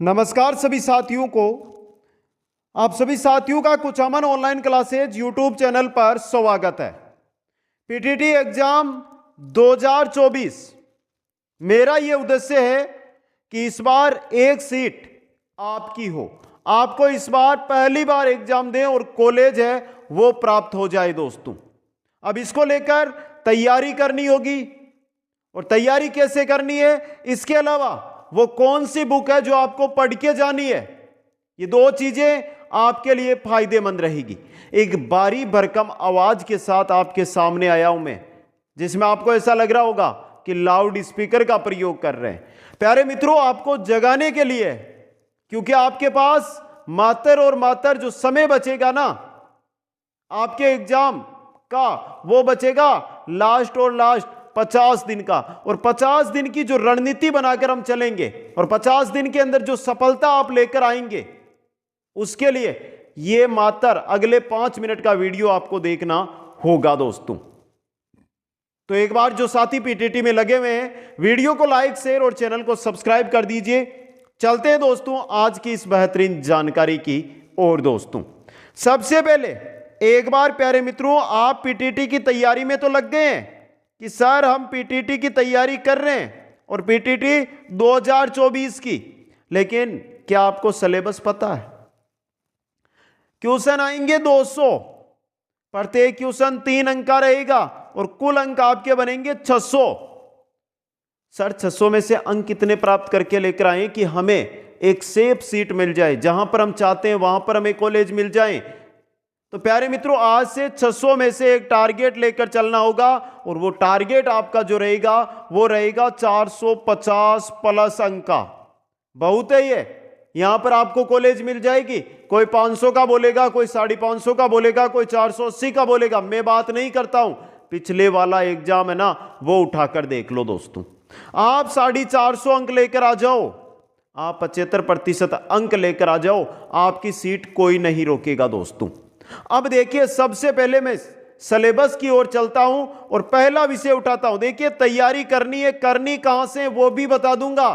नमस्कार सभी साथियों को। आप सभी साथियों का कुछ अमन ऑनलाइन क्लासेज यूट्यूब चैनल पर स्वागत है। पीटीटी एग्जाम 2024 मेरा ये उद्देश्य है कि इस बार एक सीट आपकी हो, आपको इस बार पहली बार एग्जाम दें और कॉलेज है वो प्राप्त हो जाए दोस्तों। अब इसको लेकर तैयारी करनी होगी और तैयारी कैसे करनी है, इसके अलावा वो कौन सी बुक है जो आपको पढ़ के जानी है, ये दो चीजें आपके लिए फायदेमंद रहेगी। एक भारी भरकम आवाज के साथ आपके सामने आया हूं मैं, जिसमें आपको ऐसा लग रहा होगा कि लाउड स्पीकर का प्रयोग कर रहे हैं। प्यारे मित्रों, आपको जगाने के लिए, क्योंकि आपके पास मात्र जो समय बचेगा ना आपके एग्जाम का, वो बचेगा लास्ट 50 दिन का। और 50 दिन की जो रणनीति बनाकर हम चलेंगे और 50 दिन के अंदर जो सफलता आप लेकर आएंगे, उसके लिए यह मात्र अगले 5 मिनट का वीडियो आपको देखना होगा दोस्तों। तो एक बार जो साथी पीटीटी में लगे हुए हैं, वीडियो को लाइक, शेयर और चैनल को सब्सक्राइब कर दीजिए। चलते हैं दोस्तों आज की इस बेहतरीन जानकारी की ओर। दोस्तों सबसे पहले एक बार प्यारे मित्रों, आप पीटीटी की तैयारी में तो लग गए हैं कि सर हम पीटीटी की तैयारी कर रहे हैं और पीटीटी 2024 की, लेकिन क्या आपको सिलेबस पता है? क्वेश्चन आएंगे 200, प्रत्येक क्वेश्चन 3 अंक का रहेगा और कुल अंक आपके बनेंगे 600। सर 600 में से अंक कितने प्राप्त करके लेकर आए कि हमें एक सेफ सीट मिल जाए, जहां पर हम चाहते हैं वहां पर हमें कॉलेज मिल जाए? तो प्यारे मित्रों, आज से 600 में से एक टारगेट लेकर चलना होगा और वो टारगेट आपका जो रहेगा वो रहेगा 450 प्लस अंक का। बहुत है ये, यहां पर आपको कॉलेज मिल जाएगी। कोई 500 का बोलेगा, कोई 550 का बोलेगा, कोई 480 का बोलेगा। मैं बात नहीं करता हूं, पिछले वाला एग्जाम है ना, वो उठाकर देख लो दोस्तों। आप 450 अंक लेकर आ जाओ, आप 75% अंक लेकर आ जाओ, आपकी सीट कोई नहीं रोकेगा दोस्तों। अब देखिए, सबसे पहले मैं सिलेबस की ओर चलता हूं और पहला विषय उठाता हूं। देखिए, तैयारी करनी है, करनी कहां से वो भी बता दूंगा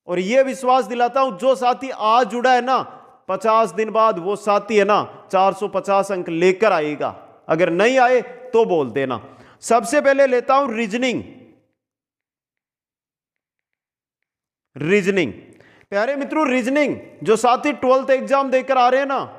और यह विश्वास दिलाता हूं, जो साथी आज जुड़ा है ना, 50 दिन बाद वो साथी है ना 450 अंक लेकर आएगा। अगर नहीं आए तो बोल देना। सबसे पहले लेता हूं रीजनिंग। प्यारे मित्रों, रीजनिंग जो साथी 12th एग्जाम देकर आ रहे हैं ना,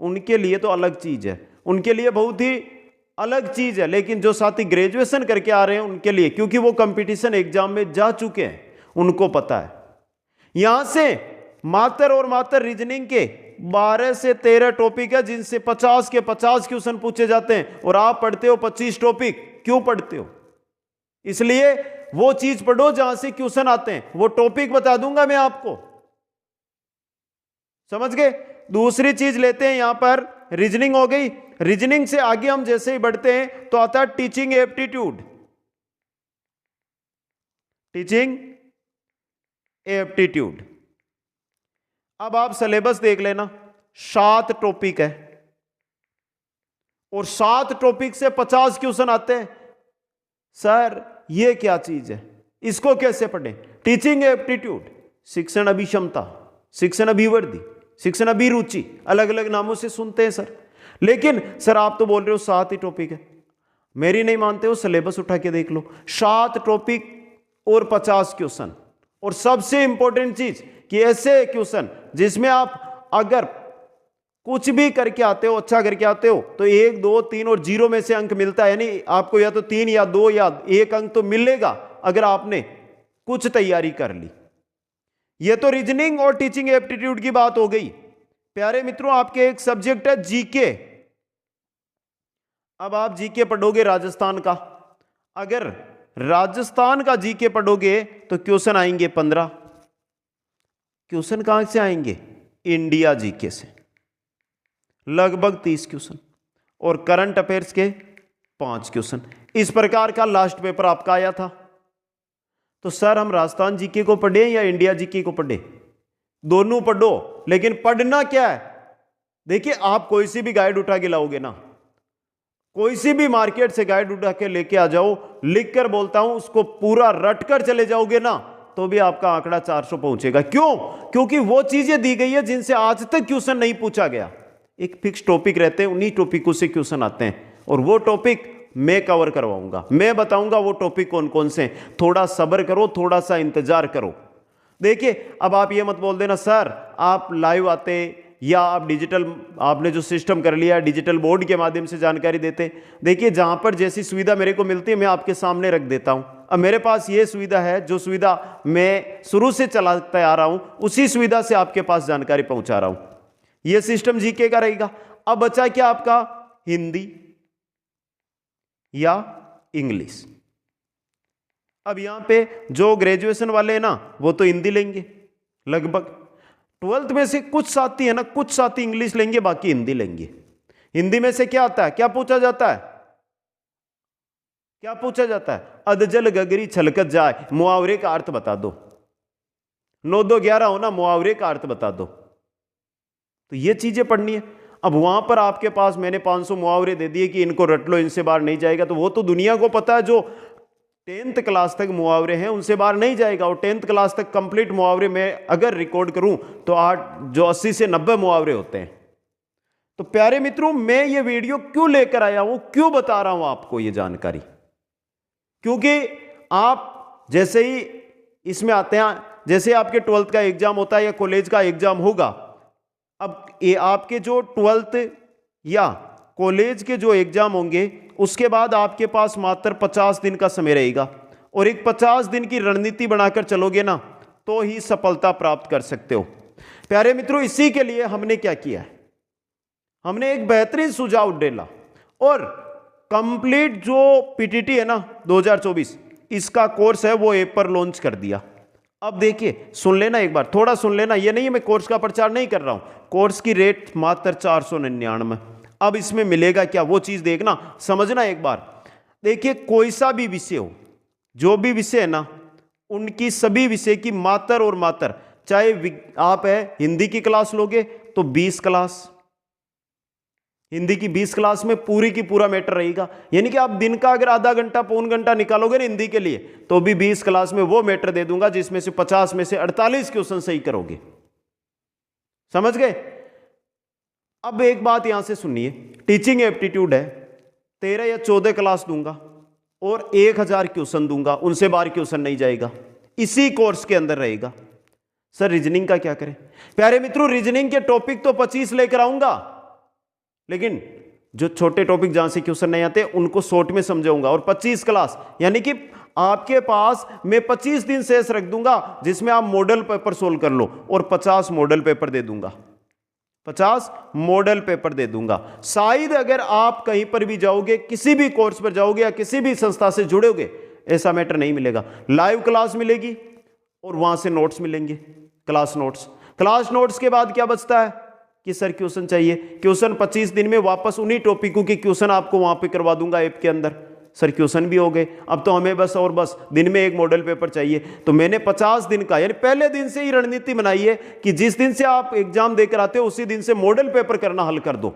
उनके लिए तो अलग चीज है, उनके लिए बहुत ही अलग चीज है। लेकिन जो साथी ग्रेजुएशन करके आ रहे हैं उनके लिए, क्योंकि वो कंपटीशन एग्जाम में जा चुके हैं, उनको पता है। यहां से मात्र रीजनिंग के 12 से 13 टॉपिक है, जिनसे 50 के 50 क्वेश्चन पूछे जाते हैं और आप पढ़ते हो 25 टॉपिक। क्यों पढ़ते हो? इसलिए वो चीज पढ़ो जहां से क्वेश्चन आते हैं। वो टॉपिक बता दूंगा मैं आपको, समझ गए? दूसरी चीज लेते हैं, यहां पर रीजनिंग हो गई। रीजनिंग से आगे हम जैसे ही बढ़ते हैं तो आता है टीचिंग एप्टीट्यूड। अब आप सिलेबस देख लेना, 7 टॉपिक है और 7 टॉपिक से 50 क्वेश्चन आते हैं। सर ये क्या चीज है, इसको कैसे पढ़ें? टीचिंग एप्टीट्यूड, शिक्षण अभिक्षमता, शिक्षण अभिवृद्धि, शिक्षण अभिरुचि, अलग अलग नामों से सुनते हैं सर। लेकिन सर आप तो बोल रहे हो 7 ही टॉपिक है। मेरी नहीं मानते हो, सिलेबस उठा के देख लो, 7 टॉपिक और 50 क्वेश्चन। और सबसे इंपॉर्टेंट चीज कि ऐसे क्वेश्चन जिसमें आप अगर कुछ भी करके आते हो, अच्छा करके आते हो, तो 1, 2, 3 और 0 में से अंक मिलता है। यानी आपको या तो 3 या 2 या 1 अंक तो मिलेगा अगर आपने कुछ तैयारी कर ली। यह तो रीजनिंग और टीचिंग एप्टीट्यूड की बात हो गई। प्यारे मित्रों, आपके एक सब्जेक्ट है जीके। अब आप जीके पढ़ोगे राजस्थान का, अगर राजस्थान का जीके पढ़ोगे तो क्वेश्चन आएंगे 15। क्वेश्चन कहां से आएंगे? इंडिया जीके से लगभग 30 क्वेश्चन और करंट अफेयर्स के 5 क्वेश्चन। इस प्रकार का लास्ट पेपर आपका आया था। तो सर हम राजस्थान जीके को पढ़े या इंडिया जीके को पढ़े? दोनों पढ़ो, लेकिन पढ़ना क्या है? देखिए, आप कोई सी भी गाइड उठा के लाओगे ना, कोई सी भी मार्केट से गाइड उठा के लेके आ जाओ, लिख कर बोलता हूं, उसको पूरा रट कर चले जाओगे ना, तो भी आपका आंकड़ा 400 पहुंचेगा। क्यों? क्योंकि वो चीजें दी गई है जिनसे आज तक क्वेश्चन नहीं पूछा गया। एक फिक्स टॉपिक रहते हैं, उन्हीं टॉपिकों से क्वेश्चन आते हैं, और वो टॉपिक मैं कवर करवाऊंगा, मैं बताऊंगा वो टॉपिक कौन कौन से हैं। थोड़ा सब्र करो, थोड़ा सा इंतजार करो। देखिए, अब आप ये मत बोल देना सर आप लाइव आते या आप डिजिटल, आपने जो सिस्टम कर लिया डिजिटल बोर्ड के माध्यम से जानकारी देते। देखिए, जहां पर जैसी सुविधा मेरे को मिलती है मैं आपके सामने रख देता हूं। अब मेरे पास ये सुविधा है, जो सुविधा मैं शुरू से चलाते आ रहा हूं, उसी सुविधा से आपके पास जानकारी पहुंचा रहा हूं। यह सिस्टम जीके का रहेगा। अब बचा क्या आपका, हिंदी या इंग्लिश। अब यहां पे जो ग्रेजुएशन वाले हैं ना, वो तो हिंदी लेंगे लगभग। 12th में से कुछ साथी है ना, कुछ साथी इंग्लिश लेंगे, बाकी हिंदी लेंगे। हिंदी में से क्या आता है, क्या पूछा जाता है, क्या पूछा जाता है? अधजल गगरी छलकत जाए, मुहावरे का अर्थ बता दो। 9 2 11 हो ना, मुहावरे का अर्थ बता दो। तो ये चीजें पढ़नी है। अब वहां पर आपके पास मैंने 500 मुहावरे दे दिए कि इनको रट लो, इनसे बाहर नहीं जाएगा, तो वो तो दुनिया को पता है। जो 10th क्लास तक मुहावरे हैं उनसे बाहर नहीं जाएगा। और 10th क्लास तक कंप्लीट मुहावरे में अगर रिकॉर्ड करूं तो 80 से 90 मुहावरे होते हैं। तो प्यारे मित्रों, मैं ये वीडियो क्यों लेकर आया हूं, क्यों बता रहा हूं आपको ये जानकारी? क्योंकि आप जैसे ही इसमें आते हैं, जैसे आपके 12th का एग्जाम होता है या कॉलेज का एग्जाम होगा, अब ये आपके जो 12th या कॉलेज के जो एग्जाम होंगे, उसके बाद आपके पास मात्र 50 दिन का समय रहेगा। और एक 50 दिन की रणनीति बनाकर चलोगे ना, तो ही सफलता प्राप्त कर सकते हो। प्यारे मित्रों, इसी के लिए हमने क्या किया है, हमने एक बेहतरीन सुझाव डाला और कंप्लीट जो पीटीटी है ना 2024, इसका कोर्स है वो ऐप पर लॉन्च कर दिया। अब देखिए, सुन लेना एक बार, थोड़ा सुन लेना। ये नहीं है मैं कोर्स का प्रचार नहीं कर रहा हूं। कोर्स की रेट मात्र 499। अब इसमें मिलेगा क्या, वो चीज देखना, समझना एक बार। देखिए, कोई सा भी विषय हो, जो भी विषय है ना, उनकी सभी विषय की मात्र और मात्र, चाहे आप है हिंदी की क्लास लोगे तो 20 क्लास, हिंदी की 20 क्लास में पूरी की पूरा मैटर रहेगा। यानी कि आप दिन का अगर आधा घंटा पौन घंटा निकालोगे ना हिंदी के लिए, तो भी 20 क्लास में वो मैटर दे दूंगा जिसमें से 50 में से 48 क्वेश्चन सही करोगे। समझ गए? अब एक बात यहां से सुनिए, टीचिंग एप्टीट्यूड है, 13 या 14 क्लास दूंगा और 1000 क्वेश्चन दूंगा, उनसे बाहर क्वेश्चन नहीं जाएगा, इसी कोर्स के अंदर रहेगा। सर रीजनिंग का क्या करें? प्यारे मित्रों, रीजनिंग के टॉपिक तो 25 लेकर आऊंगा, लेकिन जो छोटे टॉपिक जहां से क्वेश्चन नहीं आते उनको शॉर्ट में समझाऊंगा। और 25 क्लास यानी कि आपके पास मैं 25 दिन शेष रख दूंगा जिसमें आप मॉडल पेपर सोल्व कर लो, और 50 मॉडल पेपर दे दूंगा, 50 मॉडल पेपर दे दूंगा। शायद अगर आप कहीं पर भी जाओगे, किसी भी कोर्स पर जाओगे या किसी भी संस्था से जुड़ोगे, ऐसा मैटर नहीं मिलेगा। लाइव क्लास मिलेगी और वहां से नोट्स मिलेंगे, क्लास नोट्स। क्लास नोट्स के बाद क्या बचता है कि सर क्वेश्चन चाहिए, क्वेश्चन 25 दिन में वापस उन्हीं टॉपिकों के क्वेश्चन आपको वहां पे करवा दूंगा ऐप के अंदर। सर क्वेश्चन भी हो गए, अब तो हमें बस और बस दिन में एक मॉडल पेपर चाहिए। तो मैंने 50 दिन का, यानी पहले दिन से ही रणनीति बनाई है कि जिस दिन से आप एग्जाम देकर आते हो उसी दिन से मॉडल पेपर करना हल कर दो।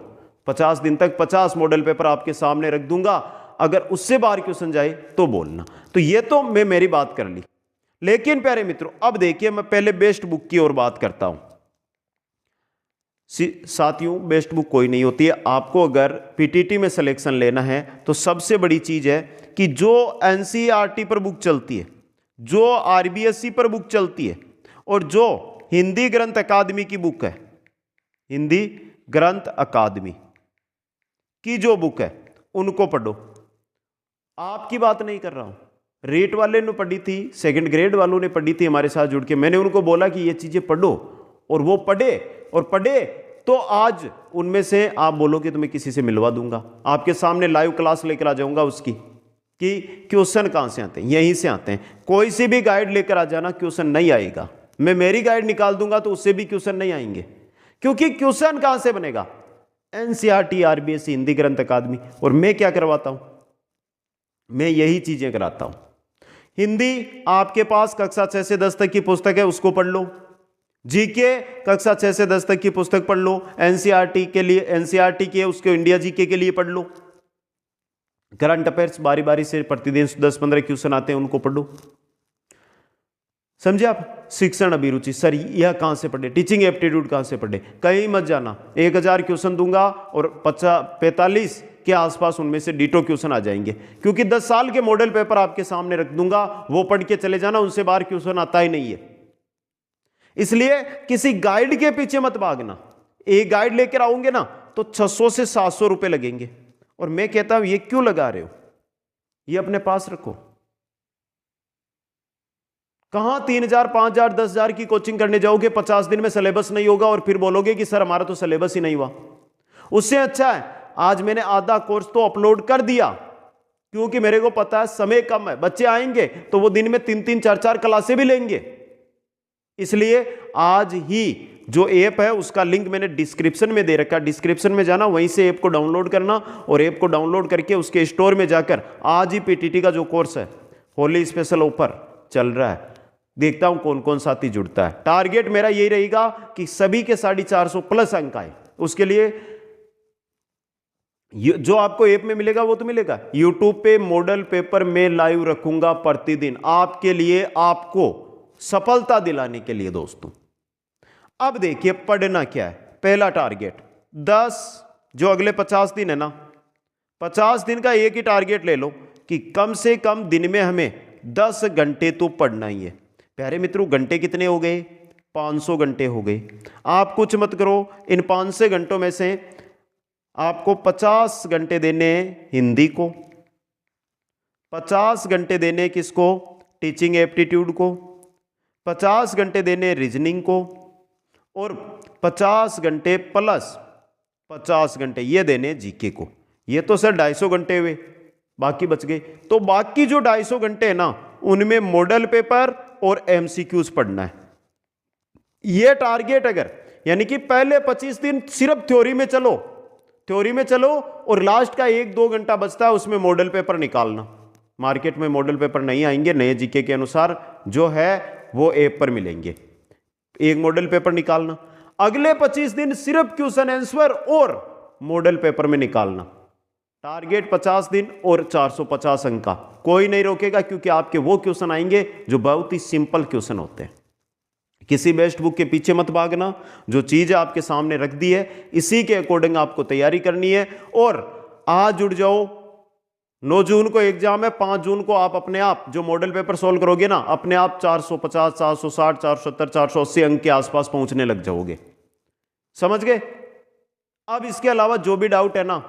50 दिन तक 50 मॉडल पेपर आपके सामने रख दूंगा, अगर उससे बाहर क्वेश्चन जाए तो बोलना। तो ये तो मैं मेरी बात कर ली। लेकिन प्यारे मित्रों, अब देखिए, मैं पहले बेस्ट बुक की ओर बात करता हूं। साथियों, बेस्ट बुक कोई नहीं होती है। आपको अगर पीटीटी में सिलेक्शन लेना है तो सबसे बड़ी चीज है कि जो एनसीईआरटी पर बुक चलती है, जो आरबीएसई पर बुक चलती है, और जो हिंदी ग्रंथ अकादमी की बुक है, हिंदी ग्रंथ अकादमी की जो बुक है, उनको पढ़ो। आपकी बात नहीं कर रहा हूं, रेट वाले ने पढ़ी थी, सेकंड ग्रेड वालों ने पढ़ी थी हमारे साथ जुड़ के। मैंने उनको बोला कि ये चीजें पढ़ो, और वो पढ़े, और पढ़े तो आज उनमें से आप बोलोगे तो मैं किसी से मिलवा दूंगा, आपके सामने लाइव क्लास लेकर आ जाऊंगा उसकी, कि क्वेश्चन कहां से आते हैं, यहीं से आते हैं। कोई सी भी गाइड लेकर आ जाना, क्वेश्चन नहीं आएगा। मैं मेरी गाइड निकाल दूंगा तो उससे भी क्वेश्चन नहीं आएंगे, क्योंकि क्वेश्चन कहां से बनेगा? एनसीईआरटी, आरबीएसई, हिंदी ग्रंथ अकादमी। और मैं क्या करवाता हूं? मैं यही चीजें कराता हूं। हिंदी आपके पास कक्षा 6 से 10 तक की पुस्तक है, उसको पढ़ लो। जीके कक्षा 6 से 10 तक की पुस्तक पढ़ लो। एनसीईआरटी के लिए एनसीईआरटी के उसके इंडिया जीके के लिए पढ़ लो। करंट अफेयर्स बारी बारी से प्रतिदिन 10-15 क्वेश्चन आते हैं, उनको पढ़ लो। समझे आप? शिक्षण अभिरुचि, सर यह कहाँ से पढ़े, टीचिंग एप्टीट्यूड कहाँ से पढ़े, कहीं मत जाना। 1000 क्वेश्चन दूंगा और 45 के आसपास उनमें से डिटो क्वेश्चन आ जाएंगे, क्योंकि 10 साल के मॉडल पेपर आपके सामने रख दूंगा, वो पढ़ के चले जाना, उनसे बाहर क्वेश्चन आता ही नहीं है। इसलिए किसी गाइड के पीछे मत भागना। एक गाइड लेकर आओगे ना तो 600 से 700 रुपए लगेंगे, और मैं कहता हूं ये क्यों लगा रहे हो, ये अपने पास रखो। कहां 3000, 5000, 10,000 की कोचिंग करने जाओगे, 50 दिन में सिलेबस नहीं होगा और फिर बोलोगे कि सर हमारा तो सिलेबस ही नहीं हुआ। उससे अच्छा है आज मैंने आधा कोर्स तो अपलोड कर दिया, क्योंकि मेरे को पता है समय कम है, बच्चे आएंगे तो वो दिन में 3-3, 4-4 क्लासें भी लेंगे। इसलिए आज ही जो ऐप है उसका लिंक मैंने डिस्क्रिप्शन में दे रखा है, डिस्क्रिप्शन में जाना, वहीं से ऐप को डाउनलोड करना, और ऐप को डाउनलोड करके उसके स्टोर में जाकर आज ही पीटीटी का जो कोर्स है होली स्पेशल ऑफर चल रहा है, देखता हूं कौन कौन साथी जुड़ता है। टारगेट मेरा यही रहेगा कि सभी के 450 प्लस अंक आए। उसके लिए जो आपको ऐप में मिलेगा वो तो मिलेगा, यूट्यूब पे मॉडल पेपर में लाइव रखूंगा प्रतिदिन आपके लिए, आपको सफलता दिलाने के लिए दोस्तों। अब देखिए पढ़ना क्या है। पहला टारगेट 10, जो अगले 50 दिन है ना, 50 दिन का एक ही टारगेट ले लो कि कम से कम दिन में हमें 10 घंटे तो पढ़ना ही है। प्यारे मित्रों, घंटे कितने हो गए? 500 घंटे हो गए। आप कुछ मत करो, इन 500 घंटों में से आपको 50 घंटे देने हिंदी को, 50 घंटे देने किसको? टीचिंग एप्टीट्यूड को, 50 घंटे देने रीजनिंग को, और 50 घंटे प्लस 50 घंटे ये देने जीके को। ये तो सर 250 घंटे हुए, बाकी बच गए। तो बाकी जो 250 घंटे है ना, उनमें मॉडल पेपर और एमसीक्यूज पढ़ना है। ये टारगेट अगर, यानी कि पहले 25 दिन सिर्फ थ्योरी में चलो, थ्योरी में चलो, और लास्ट का 1-2 घंटा बचता है उसमें मॉडल पेपर निकालना। मार्केट में मॉडल पेपर नहीं आएंगे, नए जीके के अनुसार जो है वो ऐप पर मिलेंगे। एक मॉडल पेपर निकालना, अगले 25 दिन सिर्फ क्वेश्चन आंसर और मॉडल पेपर में निकालना। टारगेट 50 दिन और 450 अंक का, कोई नहीं रोकेगा, क्योंकि आपके वो क्वेश्चन आएंगे जो बहुत ही सिंपल क्वेश्चन होते हैं। किसी बेस्ट बुक के पीछे मत भागना, जो चीज आपके सामने रख दी है इसी के अकॉर्डिंग आपको तैयारी करनी है। और आज जुड़ जाओ, 9 जून को एग्जाम है, 5 जून को आप अपने आप जो मॉडल पेपर सोल्व करोगे ना, अपने आप 450, 460, 470, 480 अंक के आसपास पहुंचने लग जाओगे। समझ गए? अब इसके अलावा जो भी डाउट है ना,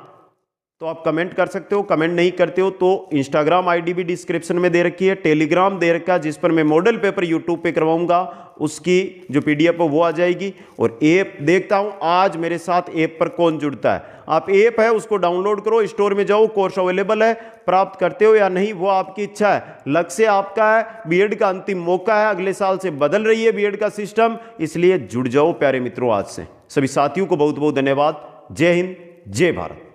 तो आप कमेंट कर सकते हो। कमेंट नहीं करते हो तो इंस्टाग्राम आईडी भी डिस्क्रिप्शन में दे रखी है, टेलीग्राम दे रखा है जिस पर मैं मॉडल पेपर यूट्यूब पे करवाऊंगा, उसकी जो पीडीएफ है वो आ जाएगी। और ऐप देखता हूं आज मेरे साथ ऐप पर कौन जुड़ता है। आप ऐप है उसको डाउनलोड करो, स्टोर में जाओ, कोर्स अवेलेबल है, प्राप्त करते हो या नहीं वो आपकी इच्छा है। लक्ष्य आपका है, बीएड का अंतिम मौका है, अगले साल से बदल रही है बीएड का सिस्टम, इसलिए जुड़ जाओ प्यारे मित्रों आज से। सभी साथियों को बहुत बहुत धन्यवाद। जय हिंद, जय भारत।